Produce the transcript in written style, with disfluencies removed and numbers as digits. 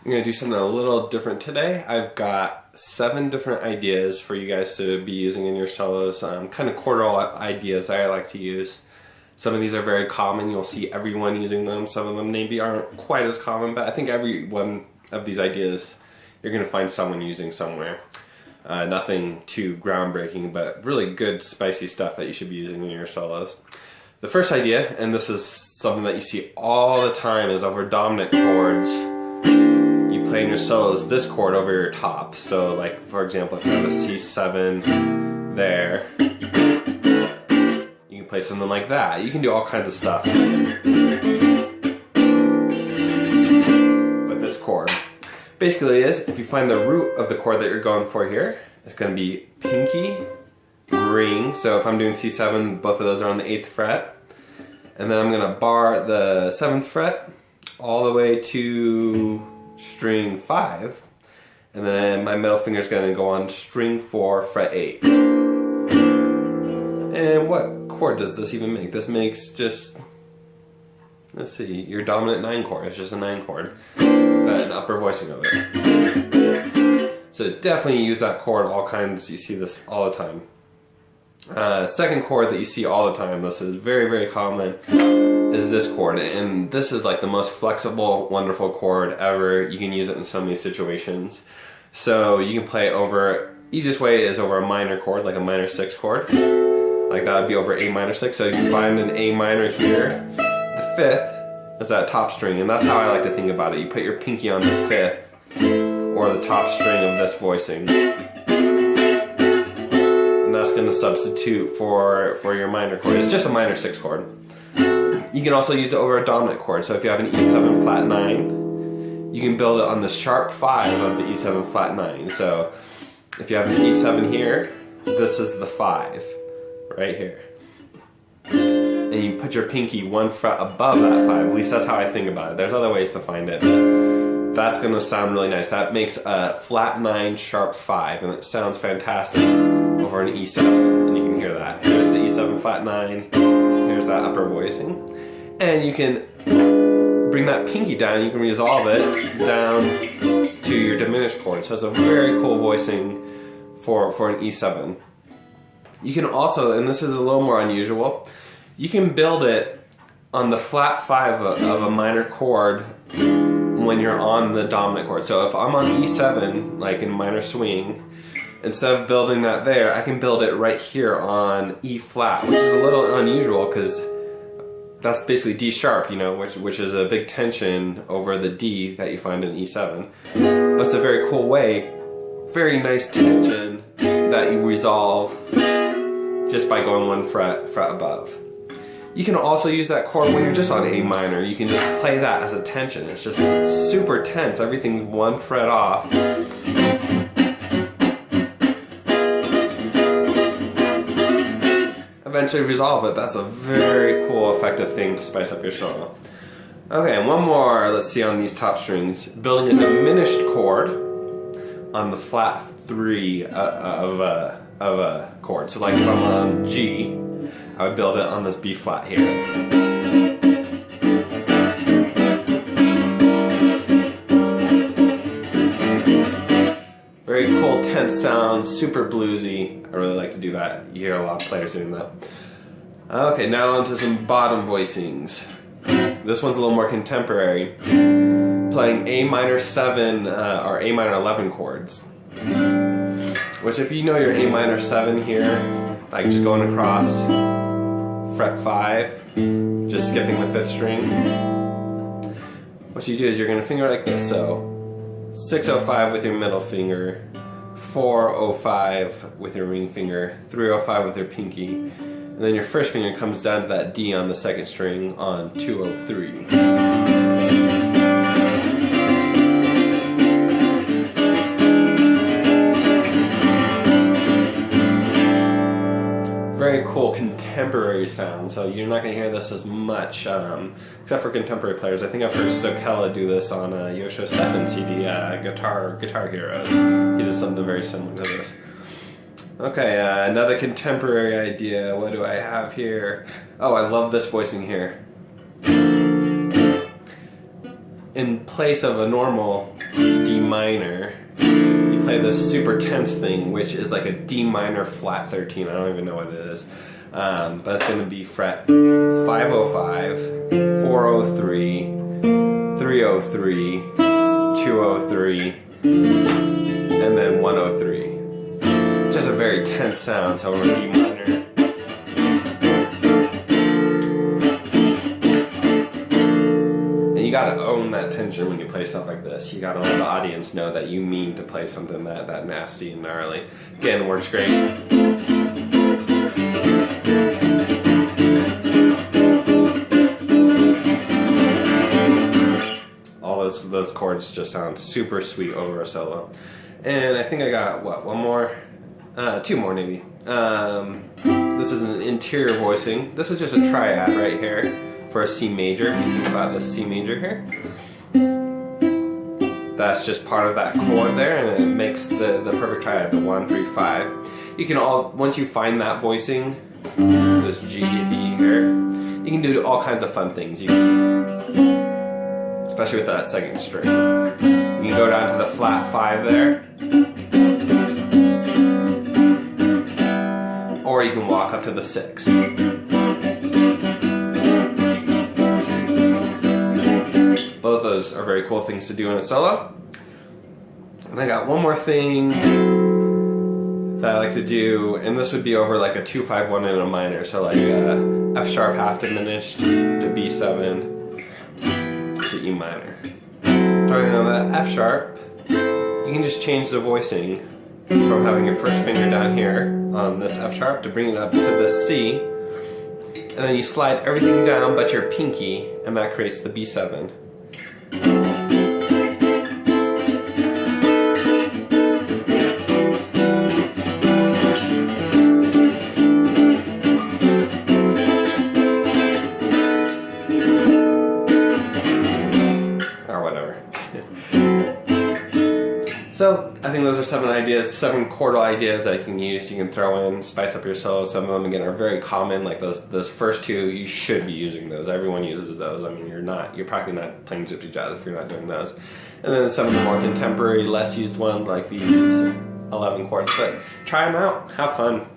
I'm going to do something a little different today. I've got 7 different ideas for you guys to be using in your solos, kind of chordal ideas that I like to use. Some of these are very common, you'll see everyone using them. Some of them maybe aren't quite as common, but I think every one of these ideas you're going to find someone using somewhere. Nothing too groundbreaking, but really good spicy stuff that you should be using in your solos. The first idea, and this is something that you see all the time, is over dominant chords. You play in your solos this chord over your top. So like, for example, if you have a C7 there, you can play something like that. You can do all kinds of stuff with this chord. Basically is, if you find the root of the chord that you're going for here, it's going to be pinky, ring. So if I'm doing C7, both of those are on the 8th fret. And then I'm going to bar the 7th fret all the way to string 5, and then my middle finger is going to go on string 4, fret 8. And what chord does this even make? This makes just, let's see, your dominant 9 chord. It's just a 9 chord, but an upper voicing of it. So definitely use that chord all kinds. You see this all the time. Second chord that you see all the time, this is very, very common, is this chord, and this is like the most flexible, wonderful chord ever. You can use it in so many situations. So you can play it over, easiest way is over a minor chord, like a minor 6 chord. Like that would be over A minor 6. So you find an A minor here, the 5th is that top string, and that's how I like to think about it. You put your pinky on the 5th, or the top string of this voicing. And that's going to substitute for your minor chord. It's just a minor 6 chord. You can also use it over a dominant chord. So if you have an E7 flat 9, you can build it on the sharp 5 of the E7 flat 9. So if you have an E7 here, this is the 5 right here. And you put your pinky 1 fret above that 5. At least that's how I think about it. There's other ways to find it. That's going to sound really nice. That makes a flat 9 sharp 5, and it sounds fantastic over an E7. And you can hear that. Here's the E7 flat 9. Here's that upper voicing. And you can bring that pinky down. You can resolve it down to your diminished chord. So it's a very cool voicing for an E7. You can also, and this is a little more unusual, you can build it on the flat 5 of a minor chord when you're on the dominant chord. So if I'm on E7, like in minor swing, instead of building that there, I can build it right here on E flat, which is a little unusual because that's basically D sharp, you know, which is a big tension over the D that you find in E7. But it's a very cool way, very nice tension that you resolve just by going 1 fret above. You can also use that chord when you're just on A minor. You can just play that as a tension. It's just super tense. Everything's 1 fret off. Eventually resolve it. That's a very cool, effective thing to spice up your solo. Okay, and one more, let's see, on these top strings. Building a diminished chord on the flat 3 of a chord. So like if I'm on G, I would build it on this B flat here. Very cool, tense sound, super bluesy. I really like to do that. You hear a lot of players doing that. Okay, now onto some bottom voicings. This one's a little more contemporary. Playing A minor 7 or A minor 11 chords. Which, if you know your A minor 7 here, like just going across fret 5, just skipping the 5th string, what you do is you're going to finger like this. So 605 with your middle finger, 405 with your ring finger, 305 with your pinky, and then your first finger comes down to that D on the 2nd string on 203. Very cool contemporary sound, so you're not going to hear this as much, except for contemporary players. I think I've heard Stokella do this on a Yoshio Stefan CD, Guitar Heroes. He did something very similar to this. Okay, another contemporary idea. What do I have here? Oh, I love this voicing here. in place of a normal D minor, you play this super tense thing, which is like a D minor flat 13. I don't even know what it is. But it's going to be fret 505, 403, 303, 203, and then 103. Just a very tense sound, so over D minor. You gotta own that tension when you play stuff like this. You gotta let the audience know that you mean to play something that nasty and gnarly. Again, works great. All those chords just sound super sweet over a solo. And I think I got, what, one more? Two more maybe. This is an interior voicing. This is just a triad right here for a C major. If you think about this C major here, that's just part of that chord there, and it makes the perfect triad, the 1, 3, 5. You can once you find that voicing, this G, D here, you can do all kinds of fun things. You can, especially with that second string, you can go down to the flat 5 there, or you can walk up to the 6. Both those are very cool things to do in a solo. And I got one more thing that I like to do, and this would be over like a 2-5-1 in a minor, so like F sharp half diminished to B7 to E minor. Starting on that F sharp, you can just change the voicing from having your first finger down here on this F sharp to bring it up to the C, and then you slide everything down but your pinky, and that creates the B7. Or whatever. So I think those are 7 ideas, 7 chordal ideas that you can use. You can throw in, spice up your solo. Some of them again are very common, like those first 2. You should be using those. Everyone uses those. I mean, you're probably not playing gypsy jazz if you're not doing those. And then some of the more contemporary, less used ones like these 11 chords. But try them out, have fun.